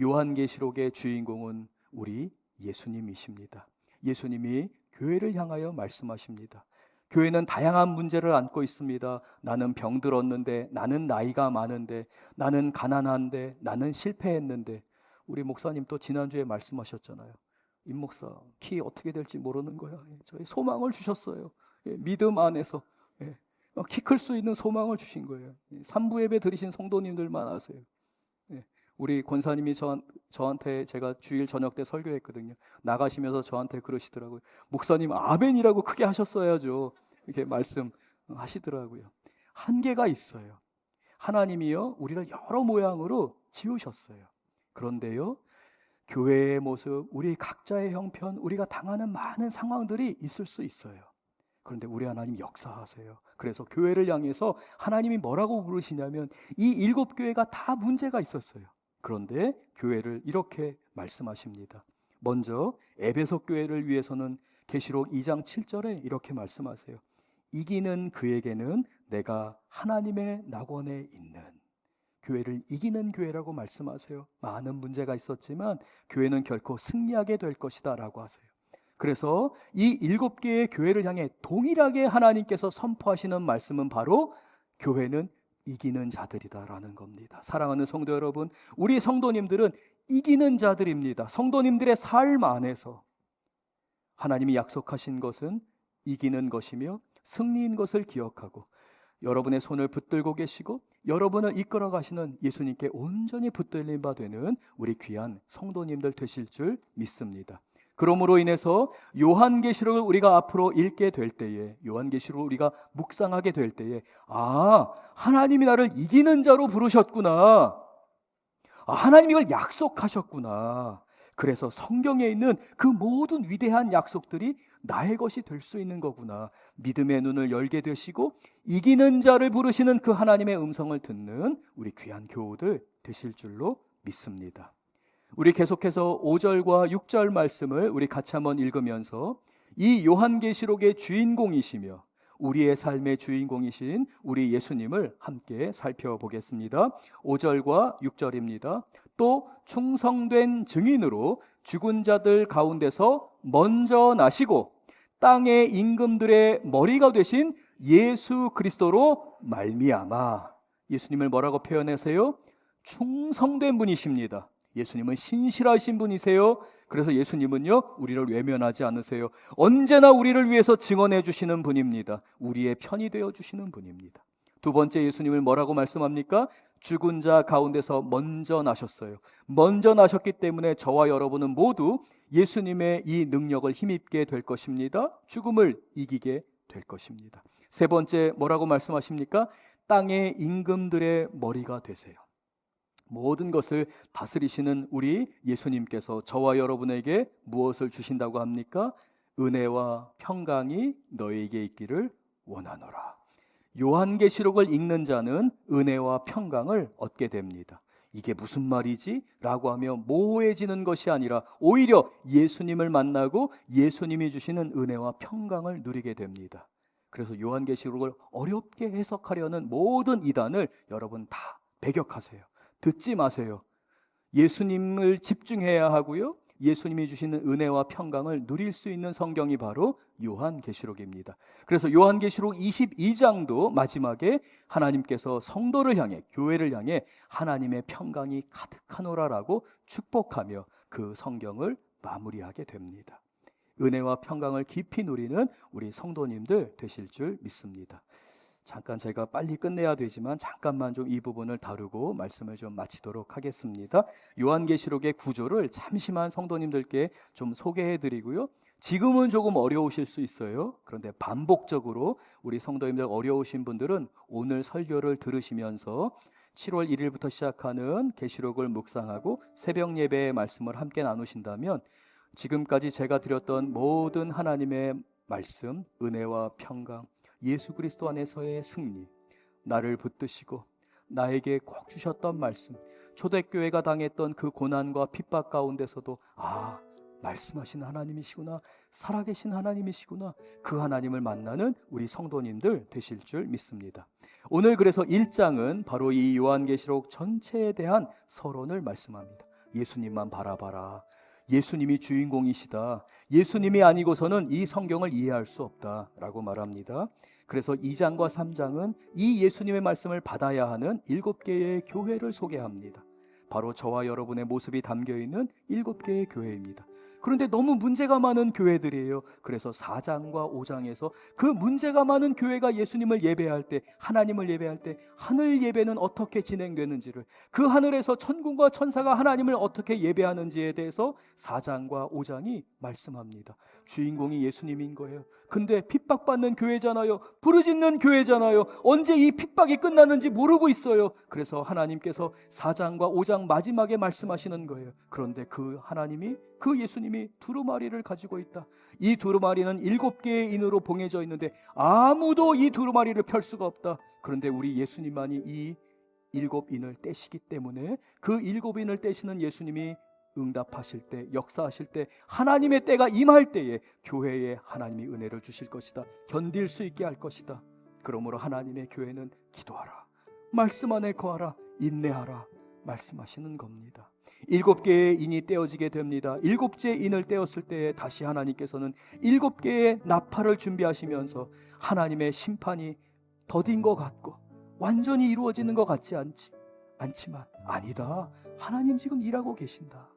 Speaker 1: 요한계시록의 주인공은 우리 예수님이십니다. 예수님이 교회를 향하여 말씀하십니다. 교회는 다양한 문제를 안고 있습니다. 나는 병들었는데, 나는 나이가 많은데, 나는 가난한데, 나는 실패했는데. 우리 목사님 또 지난주에 말씀하셨잖아요. 임 목사, 키 어떻게 될지 모르는 거야. 저희 소망을 주셨어요. 믿음 안에서 키 클 수 있는 소망을 주신 거예요. 3부 예배 드리신 성도님들만 아세요. 우리 권사님이 저한테, 제가 주일 저녁 때 설교했거든요. 나가시면서 저한테 그러시더라고요. 목사님 아멘이라고 크게 하셨어야죠. 이렇게 말씀하시더라고요. 한계가 있어요. 하나님이요, 우리를 여러 모양으로 지으셨어요. 그런데요, 교회의 모습, 우리 각자의 형편, 우리가 당하는 많은 상황들이 있을 수 있어요. 그런데 우리 하나님 역사하세요. 그래서 교회를 향해서 하나님이 뭐라고 부르시냐면 이 7교회가 다 문제가 있었어요. 그런데 교회를 이렇게 말씀하십니다. 먼저 에베소 교회를 위해서는 계시록 2장 7절에 이렇게 말씀하세요. 이기는 그에게는 내가 하나님의 낙원에 있는, 교회를 이기는 교회라고 말씀하세요. 많은 문제가 있었지만 교회는 결코 승리하게 될 것이다 라고 하세요. 그래서 이 7개의 교회를 향해 동일하게 하나님께서 선포하시는 말씀은 바로 교회는 이기는 자들이다라는 겁니다. 사랑하는 성도 여러분, 우리 성도님들은 이기는 자들입니다. 성도님들의 삶 안에서 하나님이 약속하신 것은 이기는 것이며 승리인 것을 기억하고 여러분의 손을 붙들고 계시고 여러분을 이끌어 가시는 예수님께 온전히 붙들린 바 되는 우리 귀한 성도님들 되실 줄 믿습니다. 그러므로 인해서 요한계시록을 우리가 앞으로 읽게 될 때에, 요한계시록을 우리가 묵상하게 될 때에, 하나님이 나를 이기는 자로 부르셨구나. 하나님이 이걸 약속하셨구나. 그래서 성경에 있는 그 모든 위대한 약속들이 나의 것이 될 수 있는 거구나. 믿음의 눈을 열게 되시고 이기는 자를 부르시는 그 하나님의 음성을 듣는 우리 귀한 교우들 되실 줄로 믿습니다. 우리 계속해서 5절과 6절 말씀을 우리 같이 한번 읽으면서 이 요한계시록의 주인공이시며 우리의 삶의 주인공이신 우리 예수님을 함께 살펴보겠습니다. 5절과 6절입니다. 또 충성된 증인으로 죽은 자들 가운데서 먼저 나시고 땅의 임금들의 머리가 되신 예수 그리스도로 말미암아. 예수님을 뭐라고 표현하세요? 충성된 분이십니다. 예수님은 신실하신 분이세요. 그래서 예수님은요, 우리를 외면하지 않으세요. 언제나 우리를 위해서 증언해 주시는 분입니다. 우리의 편이 되어 주시는 분입니다. 두 번째, 예수님을 뭐라고 말씀합니까? 죽은 자 가운데서 먼저 나셨어요. 먼저 나셨기 때문에 저와 여러분은 모두 예수님의 이 능력을 힘입게 될 것입니다. 죽음을 이기게 될 것입니다. 세 번째, 뭐라고 말씀하십니까? 땅의 임금들의 머리가 되세요. 모든 것을 다스리시는 우리 예수님께서 저와 여러분에게 무엇을 주신다고 합니까? 은혜와 평강이 너에게 있기를 원하노라. 요한계시록을 읽는 자는 은혜와 평강을 얻게 됩니다. 이게 무슨 말이지? 라고 하며 모호해지는 것이 아니라 오히려 예수님을 만나고 예수님이 주시는 은혜와 평강을 누리게 됩니다. 그래서 요한계시록을 어렵게 해석하려는 모든 이단을 여러분 다 배격하세요. 듣지 마세요. 예수님을 집중해야 하고요. 예수님이 주시는 은혜와 평강을 누릴 수 있는 성경이 바로 요한계시록입니다. 그래서 요한계시록 22장도 마지막에 하나님께서 성도를 향해, 교회를 향해 하나님의 평강이 가득하노라라고 축복하며 그 성경을 마무리하게 됩니다. 은혜와 평강을 깊이 누리는 우리 성도님들 되실 줄 믿습니다. 잠깐 제가 빨리 끝내야 되지만 잠깐만 좀 이 부분을 다루고 말씀을 좀 마치도록 하겠습니다. 요한계시록의 구조를 잠시만 성도님들께 좀 소개해 드리고요. 지금은 조금 어려우실 수 있어요. 그런데 반복적으로 우리 성도님들 어려우신 분들은 오늘 설교를 들으시면서 7월 1일부터 시작하는 계시록을 묵상하고 새벽 예배의 말씀을 함께 나누신다면 지금까지 제가 드렸던 모든 하나님의 말씀, 은혜와 평강, 예수 그리스도 안에서의 승리, 나를 붙드시고 나에게 꼭 주셨던 말씀, 초대교회가 당했던 그 고난과 핍박 가운데서도 말씀하신 하나님이시구나, 살아계신 하나님이시구나, 그 하나님을 만나는 우리 성도님들 되실 줄 믿습니다. 오늘 그래서 1장은 바로 이 요한계시록 전체에 대한 서론을 말씀합니다. 예수님만 바라봐라. 예수님이 주인공이시다. 예수님이 아니고서는 이 성경을 이해할 수 없다라고 말합니다. 그래서 2장과 3장은 이 예수님의 말씀을 받아야 하는 7개의 교회를 소개합니다. 바로 저와 여러분의 모습이 담겨있는 7개의 교회입니다. 그런데 너무 문제가 많은 교회들이에요. 그래서 4장과 5장에서 그 문제가 많은 교회가 예수님을 예배할 때, 하나님을 예배할 때 하늘 예배는 어떻게 진행되는지를, 그 하늘에서 천군과 천사가 하나님을 어떻게 예배하는지에 대해서 4장과 5장이 말씀합니다. 주인공이 예수님인 거예요. 근데 핍박받는 교회잖아요. 부르짖는 교회잖아요. 언제 이 핍박이 끝나는지 모르고 있어요. 그래서 하나님께서 4장과 5장 마지막에 말씀하시는 거예요. 그런데 그 하나님이, 그 예수님이 두루마리를 가지고 있다. 이 두루마리는 7개의 인으로 봉해져 있는데 아무도 이 두루마리를 펼 수가 없다. 그런데 우리 예수님만이 이 7인을 떼시기 때문에 그 7인을 떼시는 예수님이 응답하실 때, 역사하실 때, 하나님의 때가 임할 때에 교회에 하나님이 은혜를 주실 것이다. 견딜 수 있게 할 것이다. 그러므로 하나님의 교회는 기도하라, 말씀 안에 거하라, 인내하라 말씀하시는 겁니다. 7개의 인이 떼어지게 됩니다. 7째 인을 떼었을 때 다시 하나님께서는 7개의 나팔을 준비하시면서 하나님의 심판이 더딘 것 같고 완전히 이루어지는 것 같지 않지만 아니다. 하나님 지금 일하고 계신다.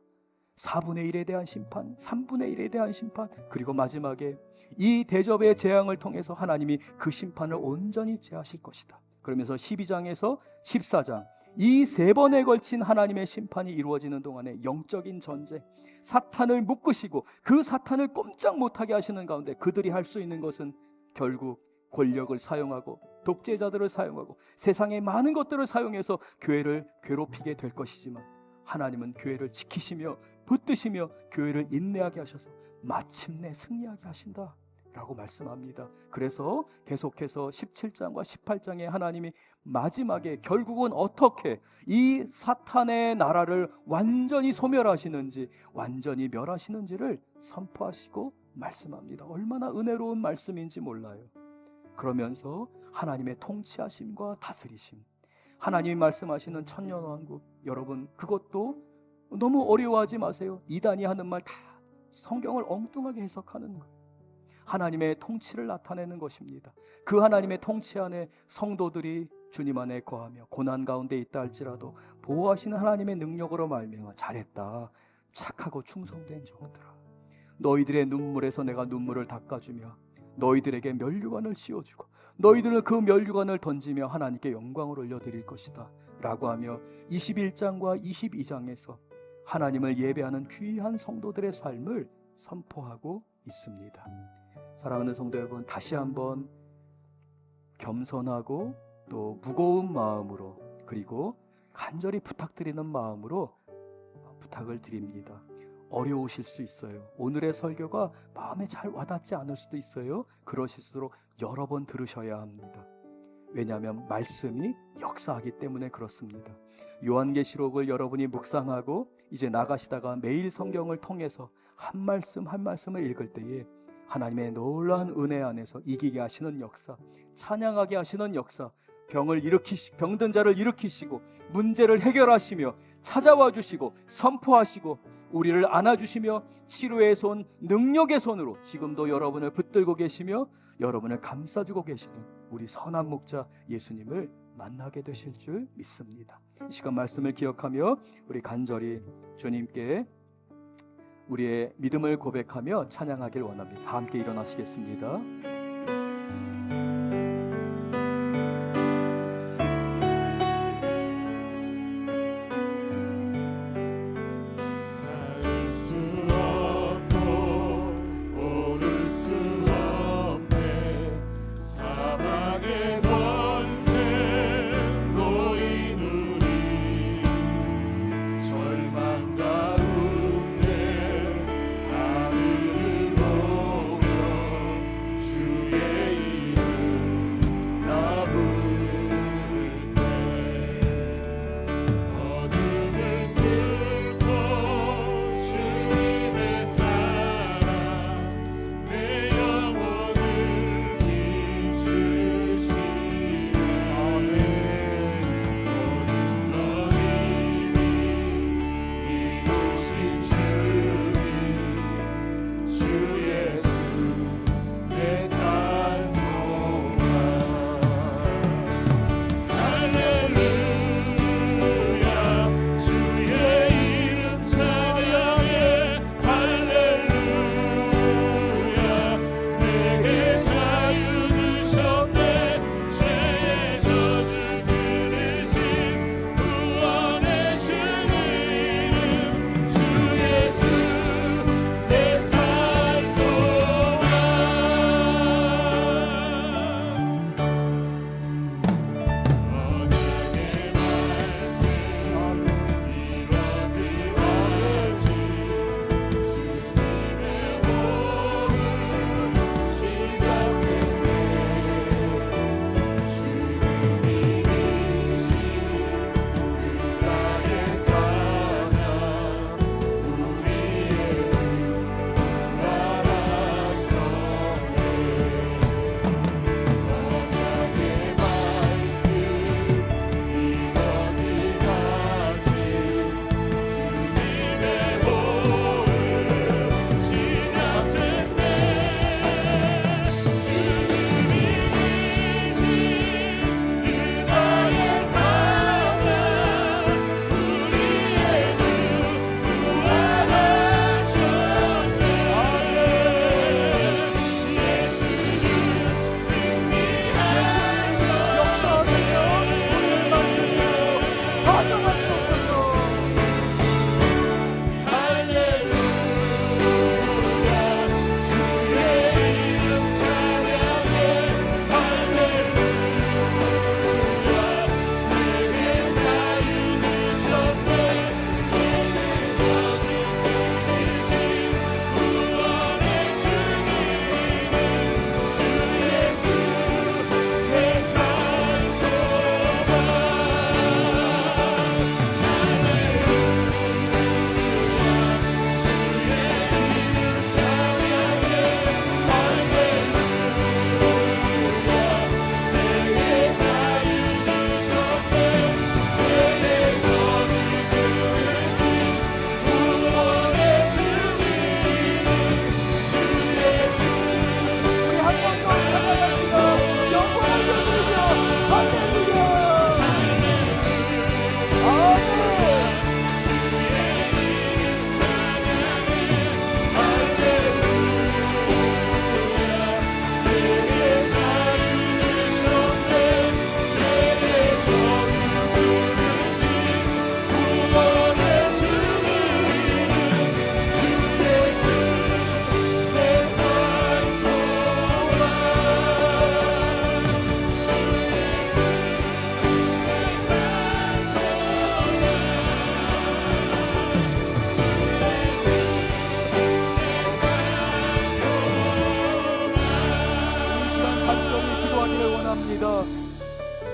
Speaker 1: 4분의 1에 대한 심판, 3분의 1에 대한 심판, 그리고 마지막에 이 대접의 재앙을 통해서 하나님이 그 심판을 온전히 제하실 것이다. 그러면서 12장에서 14장 이 3번에 걸친 하나님의 심판이 이루어지는 동안에 영적인 전쟁, 사탄을 묶으시고 그 사탄을 꼼짝 못하게 하시는 가운데 그들이 할 수 있는 것은 결국 권력을 사용하고 독재자들을 사용하고 세상의 많은 것들을 사용해서 교회를 괴롭히게 될 것이지만 하나님은 교회를 지키시며 붙드시며 교회를 인내하게 하셔서 마침내 승리하게 하신다 라고 말씀합니다. 그래서 계속해서 17장과 18장에 하나님이 마지막에 결국은 어떻게 이 사탄의 나라를 완전히 소멸하시는지, 완전히 멸하시는지를 선포하시고 말씀합니다. 얼마나 은혜로운 말씀인지 몰라요. 그러면서 하나님의 통치하심과 다스리심, 하나님이 말씀하시는 천년왕국, 여러분 그것도 너무 어려워하지 마세요. 이단이 하는 말 다 성경을 엉뚱하게 해석하는 거예요. 하나님의 통치를 나타내는 것입니다. 그 하나님의 통치 안에 성도들이 주님 안에 거하며 고난 가운데 있다 할지라도 보호하시는 하나님의 능력으로 말미암아 잘했다, 착하고 충성된 종들아, 너희들의 눈물에서 내가 눈물을 닦아주며 너희들에게 면류관을 씌워주고 너희들은 그 면류관을 던지며 하나님께 영광을 올려드릴 것이다 라고 하며 21장과 22장에서 하나님을 예배하는 귀한 성도들의 삶을 선포하고 있습니다. 사랑하는 성도 여러분, 다시 한번 겸손하고 또 무거운 마음으로 그리고 간절히 부탁드리는 마음으로 부탁을 드립니다. 어려우실 수 있어요. 오늘의 설교가 마음에 잘 와닿지 않을 수도 있어요. 그러실수록 여러 번 들으셔야 합니다. 왜냐하면 말씀이 역사하기 때문에 그렇습니다. 요한계시록을 여러분이 묵상하고 이제 나가시다가 매일 성경을 통해서 한 말씀 한 말씀을 읽을 때에 하나님의 놀라운 은혜 안에서 이기게 하시는 역사, 찬양하게 하시는 역사, 병든 자를 일으키시고 문제를 해결하시며 찾아와 주시고 선포하시고 우리를 안아주시며 치료의 손, 능력의 손으로 지금도 여러분을 붙들고 계시며 여러분을 감싸주고 계시는 우리 선한 목자 예수님을 만나게 되실 줄 믿습니다. 이 시간 말씀을 기억하며 우리 간절히 주님께 우리의 믿음을 고백하며 찬양하길 원합니다. 다 함께 일어나시겠습니다.
Speaker 4: 주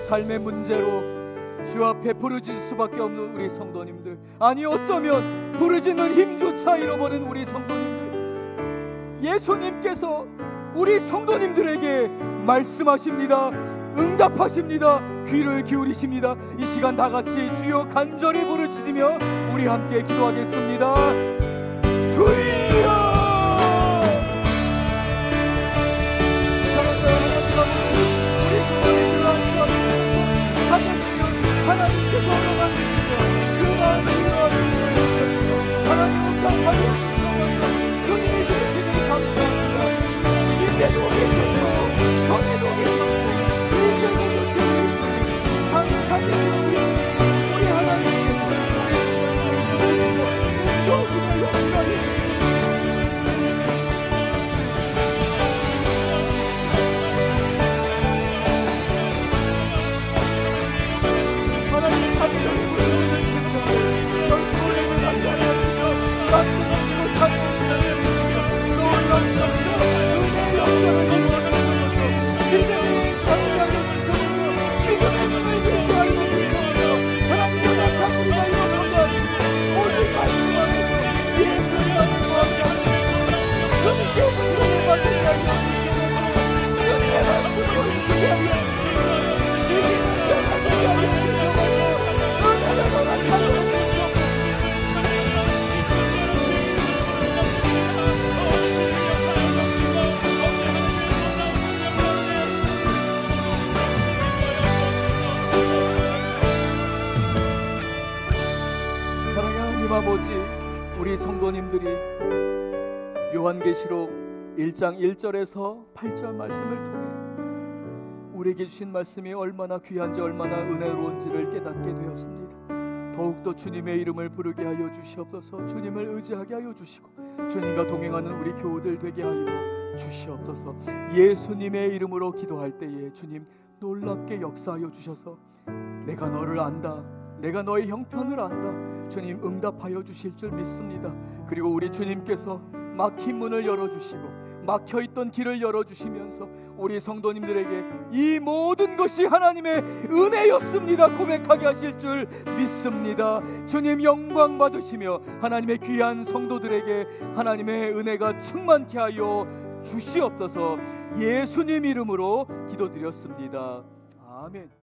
Speaker 1: 삶의 문제로 주 앞에 부르짖을 수밖에 없는 우리 성도님들, 아니 어쩌면 부르짖는 힘조차 잃어버린 우리 성도님들, 예수님께서 우리 성도님들에게 말씀하십니다. 응답하십니다. 귀를 기울이십니다. 이 시간 다 같이 주여 간절히 부르짖으며 우리 함께 기도하겠습니다. 주여! 하나님께서 얻어만 주시며 그 마음을 이루어주시며 하나님 응답하여 주셔서 주님이 주시니 감사합니다. 이제도 계셨고 전에도 계셨고 이제도 계시니 장사되는 우리 하나님께서 우리 신앙을 부르시고 인도하시며 역사해 아버지, 우리 성도님들이 요한계시록 1장 1절에서 8절 말씀을 통해 우리에게 주신 말씀이 얼마나 귀한지 얼마나 은혜로운지를 깨닫게 되었습니다. 더욱더 주님의 이름을 부르게 하여 주시옵소서. 주님을 의지하게 하여 주시고 주님과 동행하는 우리 교우들 되게 하여 주시옵소서. 예수님의 이름으로 기도할 때에 주님 놀랍게 역사하여 주셔서 내가 너를 안다, 내가 너의 형편을 안다, 주님 응답하여 주실 줄 믿습니다. 그리고 우리 주님께서 막힌 문을 열어주시고 막혀있던 길을 열어주시면서 우리 성도님들에게 이 모든 것이 하나님의 은혜였습니다 고백하게 하실 줄 믿습니다. 주님 영광 받으시며 하나님의 귀한 성도들에게 하나님의 은혜가 충만케 하여 주시옵소서. 예수님 이름으로 기도드렸습니다. 아멘.